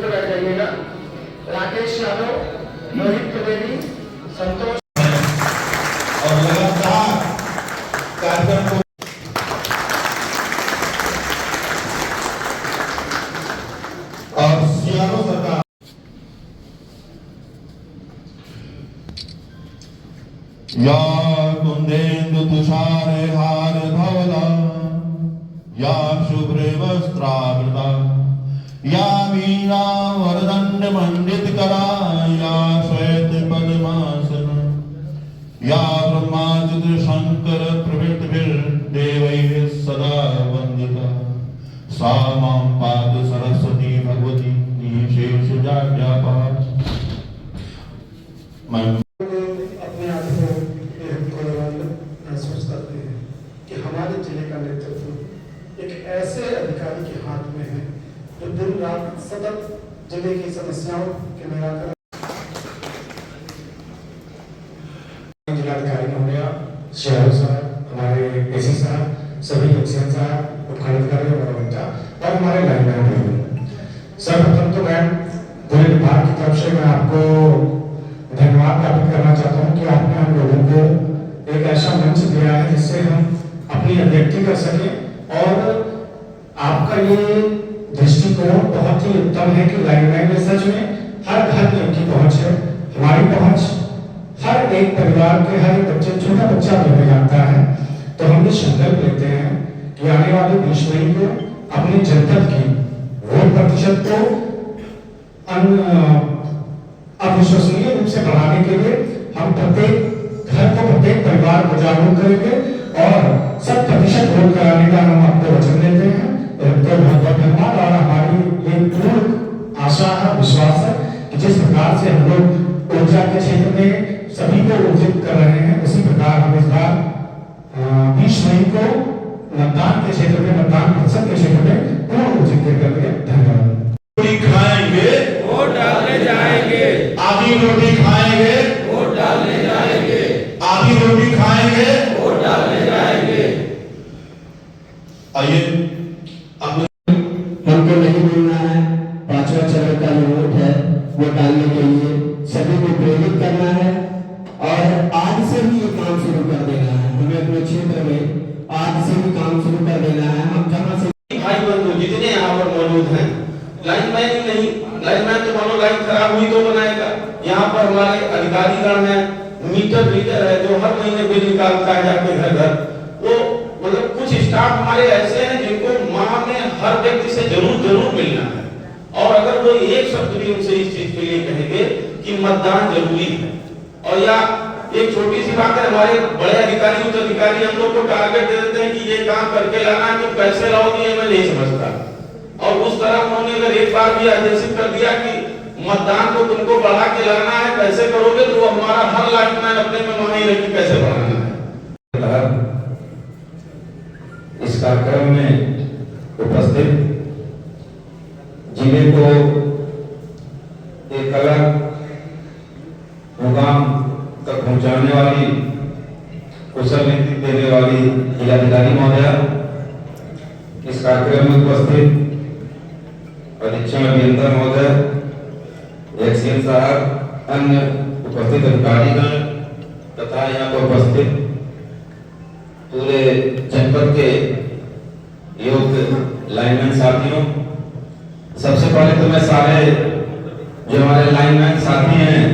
बैठ जाइएगा। राकेश यादव, मोहित त्रिवेदी, संतोष और लगातार कार्यक्रम को और सियारो सरकार या कुंदेन्दु तुषार हार धवला या शुभ्र वस्त्रावृता या वीणा वरदंड मंडित करा या श्वेत पद्मासन या ब्रह्माच्युत शंकर प्रभृतिर्देवैः सदा वंदिता सा मां पातु सरस्वती भगवती निशेष जाड्यापार। अपने आप को महसूस करते हैं कि हमारे जिले का नेतृत्व एक ऐसे अधिकारी के हाथ में है जो दिन रात सतत जिले की समस्याओं के निराकरण। जिलाधिकारी महोदय, शहरों साहब, हमारे एसी साहब, सभी एक्सीएन साहब, उपखंडाधिकारी और हमारे लाइनमैन, सर्वप्रथम तो मैं पूरे विभाग की तरफ से मैं आपको धन्यवाद ज्ञापित करना चाहता हूँ कि आपने हम लोगों को एक ऐसा मंच दिया है जिससे हम अपनी अभिव्यक्ति कर सकें और आपका ये दृष्टिकोण बहुत ही उत्तम है कि लाइनमैन में सच में हर घर में उनकी पहुंच है। हमारी पहुंच हर एक परिवार के हर एक बच्चे, छोटा बच्चा भी जानता है। तो हम ये संकल्प लेते हैं कि आने वाले 20 मई को अपनी जनपद की वोट प्रतिशत को अविश्वसनीय रूप से बढ़ाने के लिए हम प्रत्येक घर को, प्रत्येक परिवार को जागरूक करेंगे और 100% वोट कराने का हम आपको वचन देते हैं। तो बहुत बहुत धन्यवाद। और हमारी ये पूर्ण आशा है, विश्वास है कि जिस प्रकार से हम लोग ऊर्जा के क्षेत्र में सभी को ऊर्जित कर रहे हैं, उसी प्रकार हम इस बार 20 मई को मतदान के क्षेत्र में, मतदान प्रतिशत के क्षेत्र में पूर्ण ऊर्जित करके धन्यवाद। रोटी खाएंगे, वोट डालने जाएंगे। आधी रोटी खाएंगे, वोट डालने जाएंगे। आधी रोटी खाएंगे, वोट डालने जाएंगे। आइए हमको नहीं बोलना है। 5वां चरण का जो वोट है वो डालने के लिए सभी को प्रेरित करना है और आज से ही ये काम शुरू कर देना है। हमें अपने क्षेत्र में आज से ही काम शुरू कर देना है। हम जहाँ से भाई बंधु जितने यहाँ पर मौजूद हैं, लाइनमैन ही नहीं, लाइनमैन तो मानो लाइन खराब हुई तो बनाएगा। यहाँ पर हमारे अधिकारीगण हैं, मीटर रीडर है जो हर महीने बिल निकालता है जाके घर घर। वो मतलब कुछ स्टाफ हमारे ऐसे हैं जिनको माह में हर व्यक्ति से जरूर मिलना है और अगर वो एक शब्द भी उनसे इस चीज के लिए कहेंगे कि मतदान जरूरी है। और या एक छोटी सी बात है, हमारे बड़े अधिकारी, उच्च अधिकारी हम लोग को टारगेट दे देते हैं कि ये काम करके लाना है, तो पैसे लाओगे ये मैं नहीं समझता। और उस तरह उन्होंने अगर एक बार भी आदेशित कर दिया कि मतदान को तुमको बढ़ा के लाना है, कैसे करोगे, तो हमारा हर लाइनमैन अपने में वहां ही रखी कैसे बढ़ाना है। इस कार्यक्रम में उपस्थित जिले को एक अलग मुकाम तक पहुंचाने वाली, कुशल नेतृत्व देने वाली जिलाधिकारी महोदया, इस कार्यक्रम में उपस्थित अधीक्षण अभियंता महोदय, एक्सीएन साहब, अन्य उपस्थित अधिकारीगण तथा यहाँ पर उपस्थित पूरे जनपद के योग लाइनमैन साथियों, सबसे पहले तो मैं सारे जो हमारे लाइनमैन साथी हैं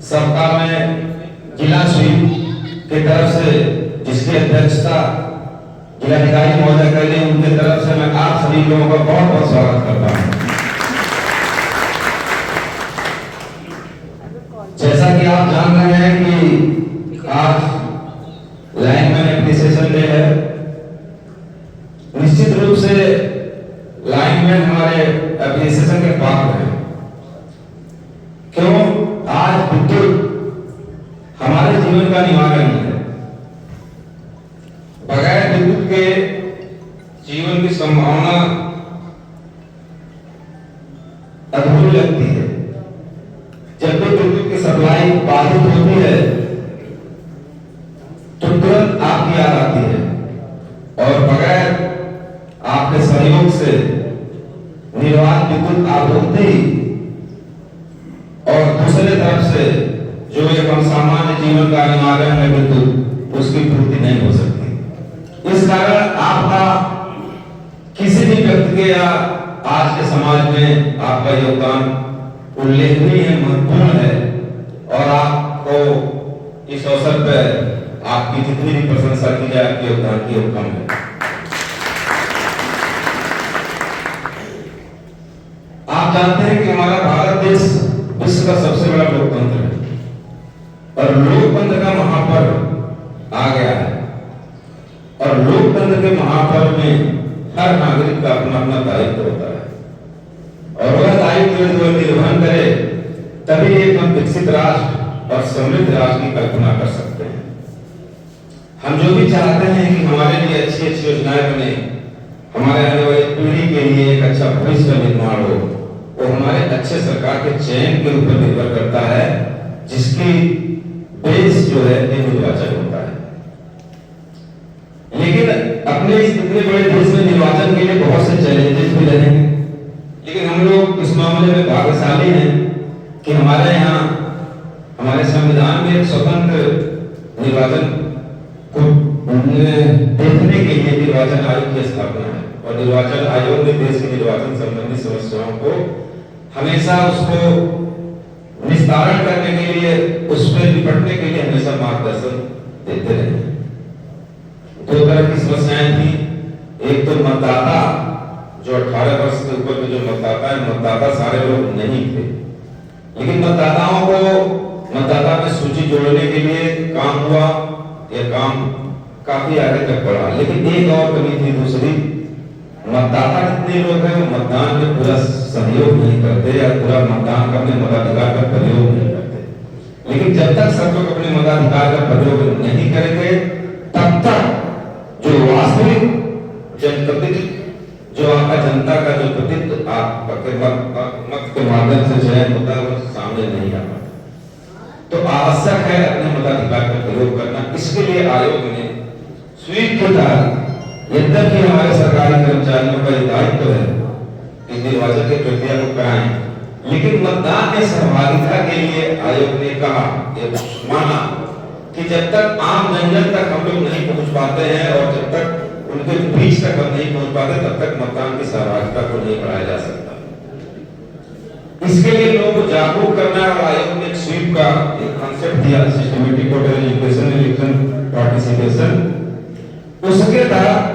सबका मैं जिला स्वीप के तरफ से, जिसकी अध्यक्षता जिलाधिकारी महोदय कर रहे हैं, उनके तरफ से मैं आप सभी लोगों का बहुत बहुत स्वागत करता हूं। जैसा कि आप जान रहे हैं कि आज लाइनमैन एप्रिसिएशन डे है। निश्चित रूप पात्र हैं। क्यों? आज विद्युत हमारे जीवन का अनिवार्य अंग है। बगैर विद्युत के जीवन की संभावना अधूरी लगती है। जब भी विद्युत की सप्लाई बाधित होती है तो तुरंत आपकी याद आती है, और बगैर आपके सहयोग से निर्वात विद्युत आपूर्ति और दूसरे तरफ से जो एक हम सामान्य जीवन का अनिवार्य है विद्युत, उसकी पूर्ति नहीं हो सकती। इस कारण आपका किसी भी व्यक्ति के या आज के समाज में आपका योगदान उल्लेखनीय है, महत्वपूर्ण है, और आपको इस अवसर पर आपकी जितनी भी प्रशंसा की जाए आपके योगदान की कम है। आप जानते हैं कि हमारा भारत देश विश्व का सबसे बड़ा लोकतंत्र है, और लोकतंत्र का महापर्व आ गया है, और लोकतंत्र के महापर्व में हर नागरिक का अपना अपना दायित्व होता है, और वह दायित्व जो निर्वहन करे तभी एक हम विकसित राष्ट्र और समृद्ध राष्ट्र की कल्पना कर सकते हैं। हम जो भी चाहते हैं कि हमारे लिए अच्छी अच्छी योजनाएं बने, हमारे आने वाली पीढ़ी के लिए एक अच्छा भविष्य का निर्माण हो, वो हमारे अच्छे सरकार के चयन के ऊपर निर्भर करता है, जिसकी बेस जो है ये निर्वाचन होता है। लेकिन अपने इस इतने बड़े देश में निर्वाचन के लिए बहुत से चैलेंजेस भी रहेंगे, लेकिन हम लोग इस मामले में भाग्यशाली हैं कि हमारे यहाँ हमारे संविधान में एक स्वतंत्र निर्वाचन को देखने के लिए निर्वाचन आयोग की स्थापना है, और निर्वाचन आयोग ने देश की निर्वाचन संबंधी समस्याओं को हमेशा उसको निस्तारण करने के लिए, उस पर निपटने के लिए हमेशा मार्गदर्शन देते रहे। दो तरह की समस्याएं थी। एक तो मतदाता, जो 18 वर्ष के ऊपर के जो मतदाता है, मतदाता सारे लोग नहीं थे, लेकिन मतदाताओं को मतदाता में सूची जोड़ने के लिए काम हुआ, यह काम काफी आगे तक बढ़ा। लेकिन एक और कमी थी, दूसरी, मतदाता कितने लोग हैं वो मतदान में पूरा सहयोग नहीं करते या पूरा मतदान का अपने मताधिकार का प्रयोग नहीं करते। लेकिन जब तक सब लोग अपने मताधिकार का प्रयोग नहीं करेंगे, तब तक जो वास्तविक जनप्रतिनिधि, जो आपका जनता का जो प्रतिनिधित्व आपके मत के माध्यम से चयन होता है, वो सामने नहीं आता। तो आवश्यक है अपने मताधिकार का प्रयोग करना। इसके लिए आयोग ने स्वीप के तहत, यद्यपि हमारे सरकारी कर्मचारियों का दायित्व है कि निर्वाचन की प्रक्रिया को कराएं, लेकिन मतदान में सहभागिता के लिए आयोग ने कहा, माना कि जब तक आम जनजन तक हम लोग नहीं पहुंच पाते हैं और जब तक उनके बीच तक हम नहीं पहुंच पाते, तब तक मतदान की सहभागिता को नहीं बढ़ाया जा सकता। इसके लिए लोगों को जागरूक करना है, और आयोग ने स्वीप का एक कॉन्सेप्ट दिया, systematic voter education election participation. उसके तहत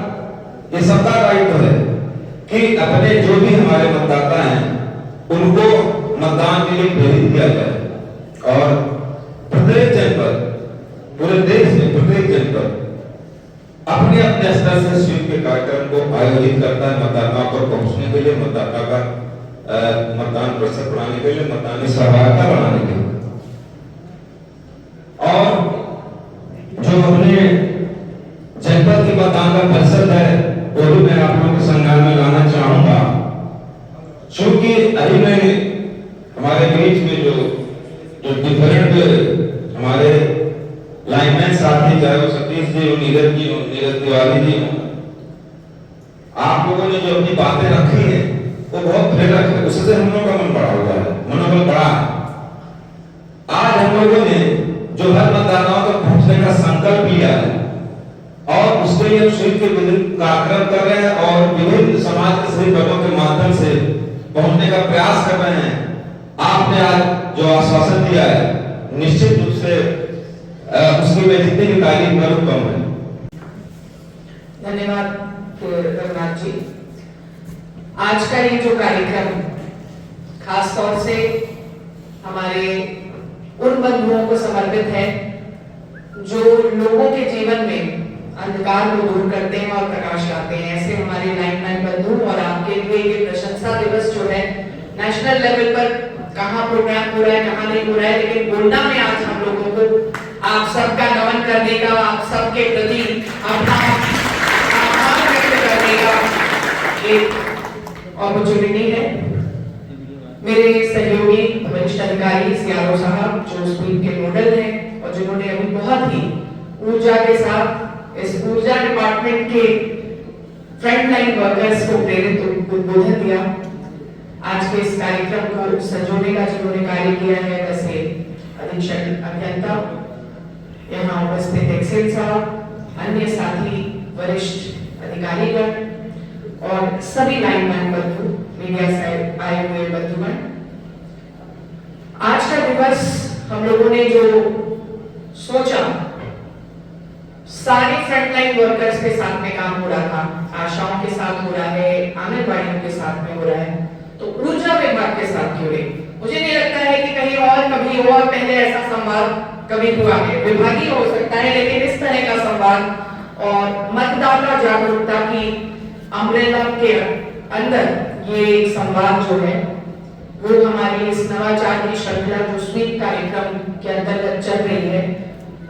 ये सबका दायित्व है कि अपने जो भी हमारे मतदाता हैं उनको मतदान के लिए प्रेरित किया जाए, और प्रत्येक जनपद, पूरे देश में प्रत्येक जनपद अपने अपने स्तर से स्वीप के कार्यक्रम को आयोजित करता है, मतदाताओं पर पहुंचने के लिए, मतदाता का मतदान प्रतिशत बढ़ाने के लिए, मतदान की सहभागिता बढ़ाने के लिए। और जो अपने जनपद के मतदान का प्रतिशत है वो भी मैं आप लोगों के संज्ञान में लाना चाहूंगा, क्योंकि अभी मैं हमारे बीच में जो डिफरेंट हमारे लाइनमैन साथी, चाहे वो सतीश जी हो, नीरज जी हो, नीरज तिवारी जी हो, आप लोगों ने जो अपनी बातें रखी है वो बहुत प्रेरक है। उससे हम लोगों का मन बढ़ा हुआ है, मनोबल बढ़ा है। आज हम लोगों ने जो हर मतदाताओं तक पहुंचने का संकल्प लिया है, और उसके लिए स्वीप के विभिन्न कार्यक्रम कर रहे हैं और विभिन्न समाज के सभी वर्गों के माध्यम से पहुंचने का प्रयास कर रहे हैं। आपने आज जो आश्वासन दिया है, निश्चित रूप से उसकी मैं जितनी भी तारीफ करूं कम है। धन्यवाद रघुनाथ जी। आज का ये जो कार्यक्रम खास तौर से हमारे उन बंधुओं को समर्पित है जो लोगों के जीवन में अंधकार को दूर करते हैं और प्रकाश लाते हैं। ऐसे हमारे लाइनमैन बंधु, और आपके लिए ये प्रशंसा दिवस जो है नेशनल लेवल पर कहाँ प्रोग्राम हो रहा है, कहाँ नहीं हो रहा है, लेकिन गोंडा में आज हम लोगों को आप सबका नमन करने का, आप सबके प्रति अपना आभार व्यक्त करने का एक अपॉर्चुनिटी है। मेरे सहयोगी वरिष्ठ अधिकारी यादव साहब जो स्कूल के नोडल हैं और जिन्होंने अभी बहुत ही ऊर्जा के साथ इस ऊर्जा डिपार्टमेंट के फ्रंटलाइन वर्कर्स को प्रेरित उद्बोधन दिया, आज के इस कार्यक्रम को संजोने का जिन्होंने कार्य किया है, वैसे अधीक्षक अभियंता, यहाँ उपस्थित एक्सेल साहब, अन्य साथी वरिष्ठ अधिकारीगण और सभी लाइनमैन बंधु, मीडिया से आए हुए बंधुगण। आज का दिवस हम लोगों ने जो सोचा, सारे फ्रंटलाइन वर्कर्स के साथ में काम हो रहा था, आशाओं के साथ हो रहा है, आंगनबाड़ियों के साथ में हो रहा है, तो ऊर्जा विभाग के साथ क्यों नहीं? मुझे नहीं लगता है कि कहीं और कभी और पहले ऐसा संवाद कभी हुआ है, विभागीय हो सकता है, लेकिन इस तरह का संवाद और मतदाता जागरूकता की अम्ब्रेला के अंदर ये संवाद जो है वो हमारी इस नवाचार की श्रृंखला जो स्वीप कार्यक्रम के अंतर्गत चल रही है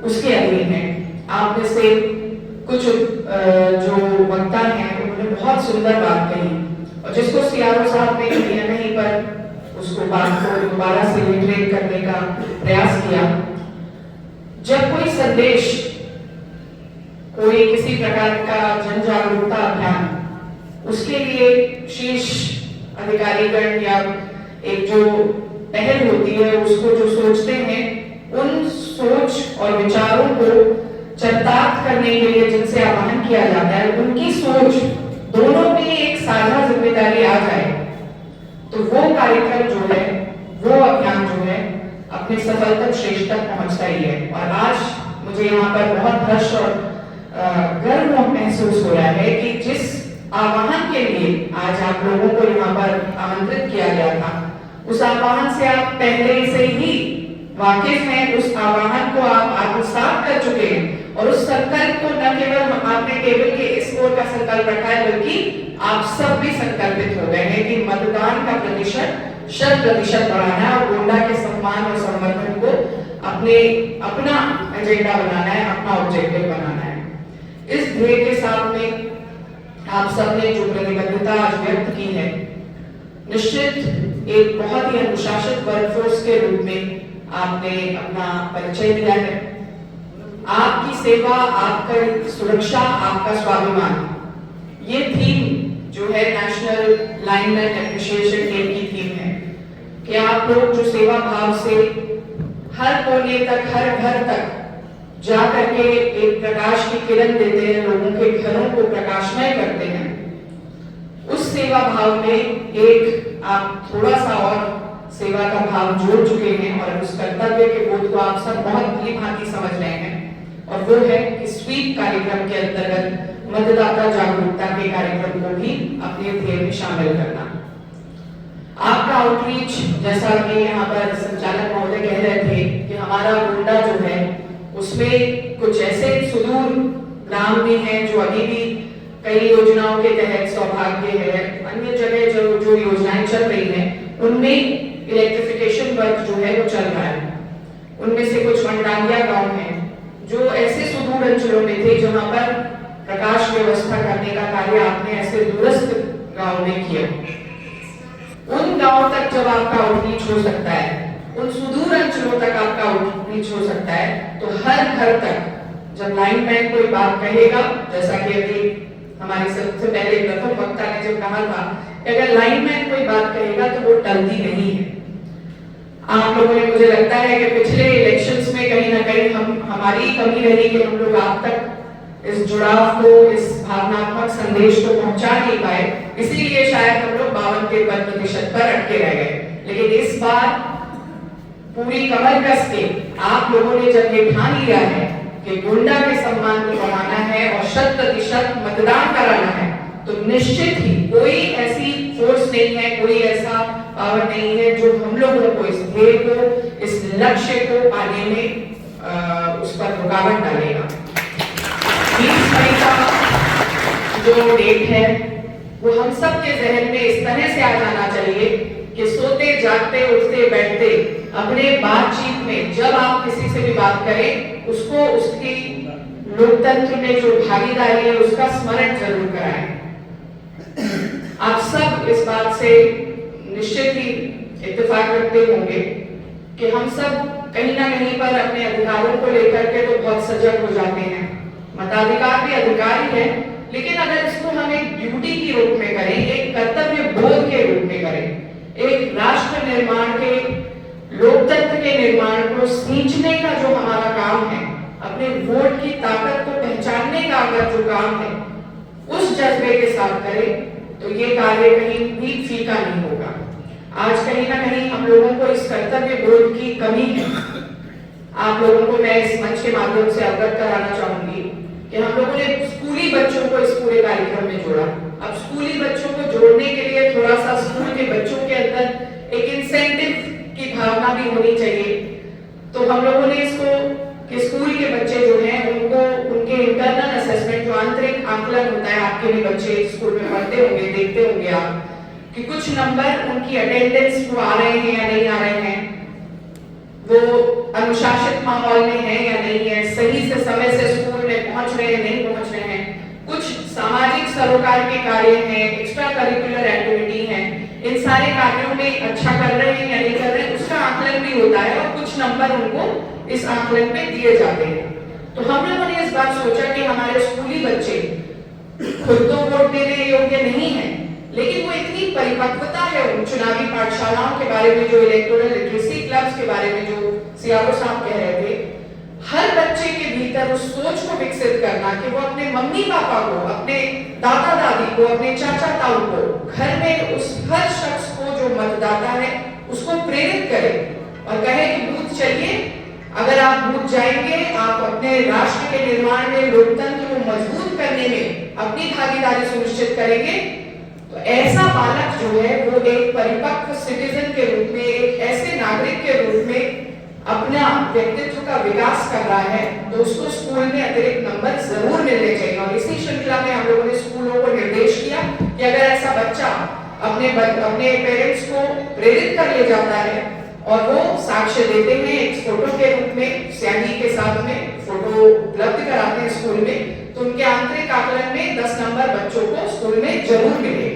उसके अधीन है। आप में से कुछ जो वक्ता हैं उन्होंने बहुत सुंदर बात कही और जिसको सीआरओ साहब ने कहीं कहीं पर उसको बात को दोबारा से रिट्रेट करने का प्रयास किया। जब कोई संदेश, कोई किसी प्रकार का जन जागरूकता अभियान, उसके लिए शीर्ष अधिकारीगण या एक जो पहल होती है उसको जो सोचते हैं, उन सोच और विचारों को चरितार्थ करने के लिए जिनसे आह्वान किया जाता है, उनकी सोच दोनों में एक साझा जिम्मेदारी आ जाए तो वो कार्यक्रम जो है, वो अभियान जो है अपने सफलतम श्रेष्ठ तक पहुंचता ही है। और आज मुझे यहाँ पर बहुत हर्ष और गर्व महसूस हो रहा है कि जिस आह्वान के लिए आज आप लोगों को यहाँ पर आमंत्रित किया गया था, उस आह्वान से आप पहले से ही वाकिफ हैं, उस आह्वान को आप आत्मसात कर चुके हैं और उस संकल्प को न केवल आपने टेबल के इस ओर का संकल्प रखा है, बल्कि आप सब भी संकल्पित हो गए हैं कि मतदान का प्रतिशत 100% बढ़ाना है और गोंडा के सम्मान और संवर्धन को अपना एजेंडा बनाना है, अपना ऑब्जेक्टिव बनाना है। इस ध्येय के साथ में आप सबने जो प्रतिबद्धता आज व्यक्त की है, निश्चित एक बहुत ही अनुशासित वर्कफोर्स के रूप में आपने अपना परिचय दिया है। आपकी सेवा, आपका सुरक्षा, आपका स्वाभिमान, ये थीम जो है नेशनल लाइनमैन एप्रिशिएशन डे की थीम है कि आप लोग जो सेवा भाव से हर कोने तक, हर घर तक जा करके एक प्रकाश की किरण देते हैं, लोगों के घरों को प्रकाशमय करते हैं, उस सेवा भाव में एक आप थोड़ा सा और सेवा का भाव जोड़ चुके हैं और उस कर्तव्य के बोध को आप सब बहुत भली भांति समझ रहे हैं, और वो है कि स्वीप कार्यक्रम के अंतर्गत मतदाता जागरूकता के कार्यक्रम को भी अपने ध्येय में शामिल करना। आपका आउटरीच, जैसा कि यहाँ पर संचालक महोदय कह रहे थे कि हमारा गोंडा जो है उसमें कुछ ऐसे सुदूर ग्राम भी हैं जो अभी भी कई योजनाओं के तहत, सौभाग्य है, अन्य जगह जो योजनाएं चल रही हैं उनमें इलेक्ट्रिफिकेशन वर्क जो है वो चल रहा है। उनमें से कुछ मंडालिया गांव हैं जो ऐसे सुदूर अंचलों में थे जहां पर प्रकाश व्यवस्था करने का कार्य आपने ऐसे दूरस्थ गांव में किया। उन गांव तक जब आपका आउटरीच हो सकता है, उन सुदूर अंचलों तक आपका आउटरीच हो सकता है, तो हर घर तक जब लाइनमैन कोई बात कहेगा, जैसा कि अभी हमारे सबसे पहले प्रथम वक्ता ने जब कहा था कि अगर लाइनमैन कोई बात कहेगा तो वो टलती नहीं है। आप लोगों ने, मुझे लगता है कि पिछले इलेक्शंस में कहीं ना कहीं हमारी कमी रही कि हम लोग आप तक इस जुड़ाव को, इस भावनात्मक संदेश को पहुंचा नहीं पाए, इसीलिए शायद हम लोग 52-53% पर अटके रह गए। लेकिन इस बार पूरी कमर कस के आप लोगों ने जब ये ठान लिया है कि गोंडा के सम्मान को बढ़ाना है और 100% मतदान कराना है, तो निश्चित ही कोई ऐसी फोर्स नहीं है, कोई ऐसा पावर नहीं है जो हम लोगों को इस ध्येय को, इस लक्ष्य को पाने में उस पर रुकावट डालेगा। 20 मई का जो डेट है वो हम सब के जहन में इस तरह से आ जाना चाहिए कि सोते जागते उठते बैठते अपने बातचीत में जब आप किसी से भी बात करें उसको उसकी लोकतंत्र में जो भागीदारी है उसका स्मरण जरूर कराएं। आप सब इस बात से निश्चित ही इत्तेफाक रखते होंगे कि हम सब कहीं ना कहीं पर अपने अधिकारों को लेकर के तो बहुत सजग हो जाते हैं। मताधिकार भी अधिकार ही है, लेकिन अगर इसको हम एक ड्यूटी के रूप में करें, एक कर्तव्य बोध के रूप में करें, एक राष्ट्र निर्माण के, लोकतंत्र के निर्माण को सींचने का जो हमारा काम है, अपने वोट की ताकत को पहचानने का अगर जो काम है उस जज्बे के साथ करें तो ये कार्य कहीं भी फीका नहीं होगा। आज कहीं ना कहीं हम लोगों को इस कर्तव्य बोध की कमी है। आप लोगों को मैं इस मंच के माध्यम से अवगत कराना चाहूंगी कि हम लोगों ने स्कूली बच्चों को इस पूरे कार्यक्रम में जोड़ा। अब स्कूली बच्चों को जोड़ने के लिए थोड़ा सा स्कूल के बच्चों के अंदर एक इंसेंटिव की भावना भी होनी चाहिए। तो हम लोगों ने इसको कि स्कूल के बच्चे जो हैं उनको उनके इंटरनल असेसमेंट जो आंतरिक आकलन होता है, आपके भी बच्चे स्कूल में पढ़ते होंगे, देखते होंगे आप कि कुछ नंबर उनकी अटेंडेंस वो आ रहे हैं या नहीं आ रहे हैं, वो अनुशासित माहौल में है या नहीं है, सही से समय से स्कूल में पहुंच रहे हैं नहीं पहुंच रहे हैं, कुछ सामाजिक सरोकार के कार्य हैं, एक्स्ट्रा करिकुलर एक्टिविटी हैं, इन सारे कार्यों में अच्छा कर रहे हैं या नहीं कर रहे हैं उसका आकलन भी होता है और कुछ नंबर उनको इस आकलन में दिए जाते हैं। तो हम लोगों ने इस बात सोचा कि हमारे स्कूली बच्चे खुद तो वोट देने योग्य नहीं है, लेकिन वो इतनी परिपक्वता है उन चुनावी पाठशालाओं के बारे में, जो इलेक्टोरल लिटरेसी क्लब्स के बारे में जो सीआरओ साहब कह रहे थे, हर बच्चे के भीतर उस सोच को विकसित करना कि वो अपने मम्मी पापा को, अपने दादा दादी को, अपने चाचा ताऊ को, घर में उस हर शख्स को जो मतदाता है उसको प्रेरित करे और कहे कि बूथ चलिए, अगर आप बूथ जाएंगे आप अपने राष्ट्र के निर्माण में, लोकतंत्र को मजबूत करने में अपनी भागीदारी सुनिश्चित करेंगे। तो ऐसा बालक जो है वो एक परिपक्व सिटीजन के रूप में, एक ऐसे नागरिक के रूप में अपना व्यक्तित्व का विकास कर रहा है, तो उसको स्कूल में अतिरिक्त नंबर जरूर मिलने चाहिए। और इसी श्रृंखला में हम लोगों ने स्कूलों को निर्देश किया कि अगर ऐसा बच्चा अपने पेरेंट्स को प्रेरित कर ले जाता है और वो साक्ष्य देते हैं एक फोटो के रूप में, स्याही के साथ में फोटो उपलब्ध कराते हैं स्कूल में, तो उनके आंतरिक आकलन में 10 नंबर बच्चों को स्कूल में जरूर मिलेगा।